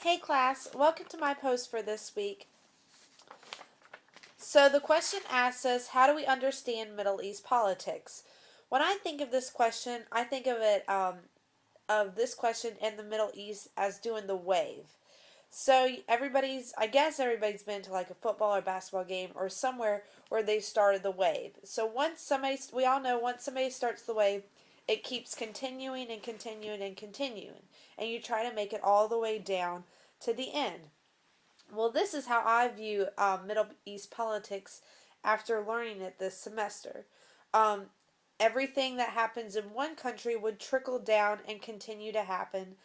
Hey class, welcome to my post for this week. So the question asks us, how do we understand Middle East politics? When I think of this question, I think of it of this question in the Middle East as doing the wave. So I guess everybody's been to like a football or basketball game or somewhere where they started the wave. So we all know once somebody starts the wave, it keeps continuing and continuing and continuing, and you try to make it all the way down to the end. Well, this is how I view Middle East politics after learning it this semester. Um, Everything that happens in one country would trickle down and continue to happen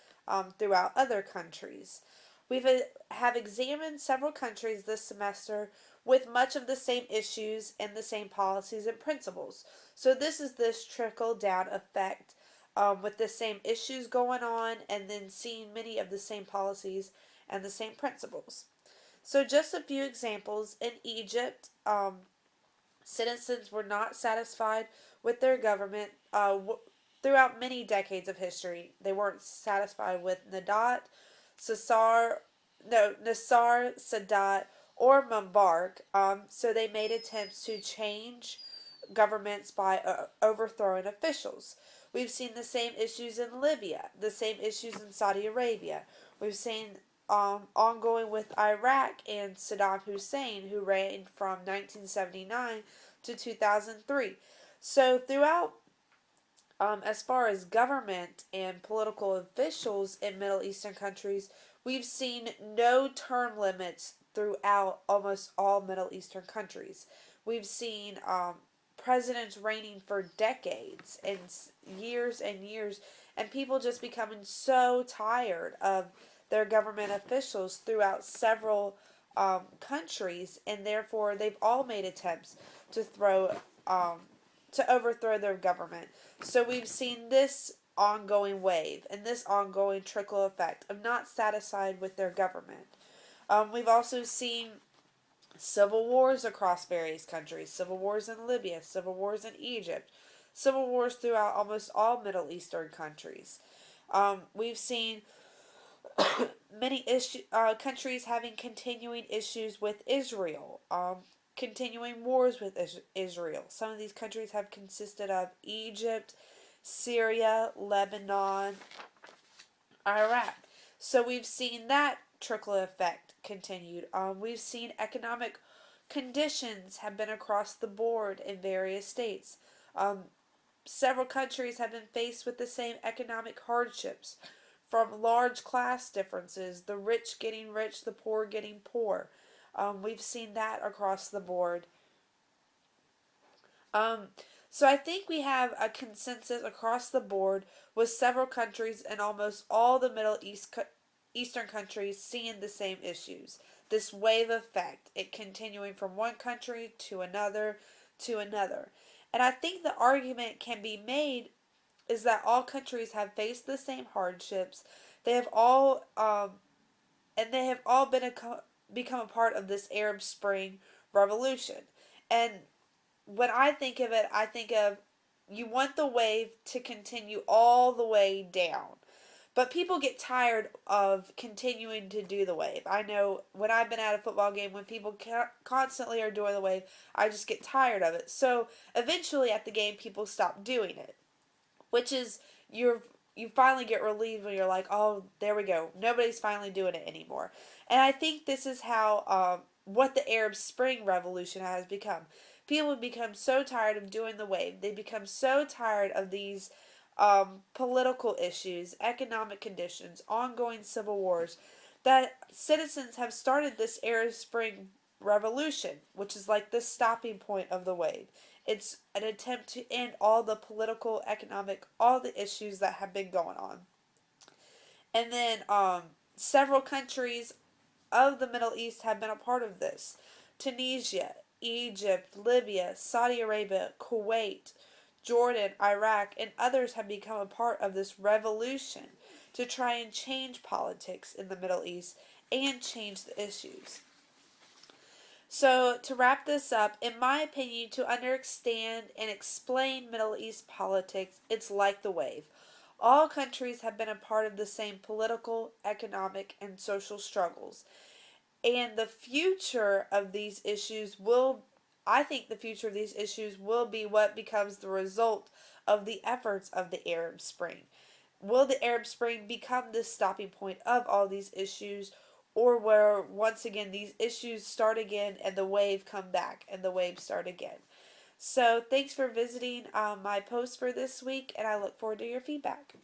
throughout other countries. Have examined several countries this semester with much of the same issues and the same policies and principles. So this is this trickle down effect with the same issues going on and then seeing many of the same policies and the same principles. So, just a few examples. In Egypt, citizens were not satisfied with their government throughout many decades of history. They weren't satisfied with Nasar, Sadat, or Mubarak. So they made attempts to change governments by overthrowing officials. We've seen the same issues in Libya, the same issues in Saudi Arabia. We've seen ongoing with Iraq and Saddam Hussein, who reigned from 1979 to 2003. So, throughout, as far as government and political officials in Middle Eastern countries, we've seen no term limits throughout almost all Middle Eastern countries. We've seen presidents reigning for decades and years, and people just becoming so tired of their government officials throughout several countries, and therefore they've all made attempts to um, overthrow their government. So we've seen this ongoing wave and this ongoing trickle effect of not satisfied with their government. We've also seen civil wars across various countries, civil wars in Libya, civil wars in Egypt, civil wars throughout almost all Middle Eastern countries. We've seen countries having continuing issues with Israel, continuing wars with Israel. Some of these countries have consisted of Egypt, Syria, Lebanon, Iraq. So we've seen that trickle effect continued. We've seen economic conditions have been across the board in various states. Um, Several countries have been faced with the same economic hardships, from large class differences, the rich getting rich, the poor getting poor. We've seen that across the board. Um, so I think we have a consensus across the board with several countries and almost all the Eastern countries seeing the same issues. This wave effect, it continuing from one country to another to another. And I think the argument can be made is that all countries have faced the same hardships. They have all they have all become a part of this Arab Spring revolution. And when I think of it, I think of you want the wave to continue all the way down. But people get tired of continuing to do the wave. I know when I've been at a football game, when people constantly are doing the wave, I just get tired of it. So eventually at the game, people stop doing it, which is you finally get relieved when you're like, oh, there we go, nobody's finally doing it anymore. And I think this is how what the Arab Spring Revolution has become. People have become so tired of doing the wave. They become so tired of these political issues, economic conditions, ongoing civil wars, that citizens have started this Arab Spring Revolution, which is like the stopping point of the wave. It's an attempt to end all the political, economic, all the issues that have been going on. And then several countries of the Middle East have been a part of this. Tunisia, Egypt, Libya, Saudi Arabia, Kuwait, Jordan, Iraq, and others have become a part of this revolution to try and change politics in the Middle East and change the issues. So, to wrap this up, in my opinion, to understand and explain Middle East politics, it's like the wave. All countries have been a part of the same political, economic, and social struggles. And the future of these issues will, I think the future of these issues will be what becomes the result of the efforts of the Arab Spring. Will the Arab Spring become the stopping point of all these issues, or where once again these issues start again and the wave come back and the waves start again? So thanks for visiting my post for this week, and I look forward to your feedback.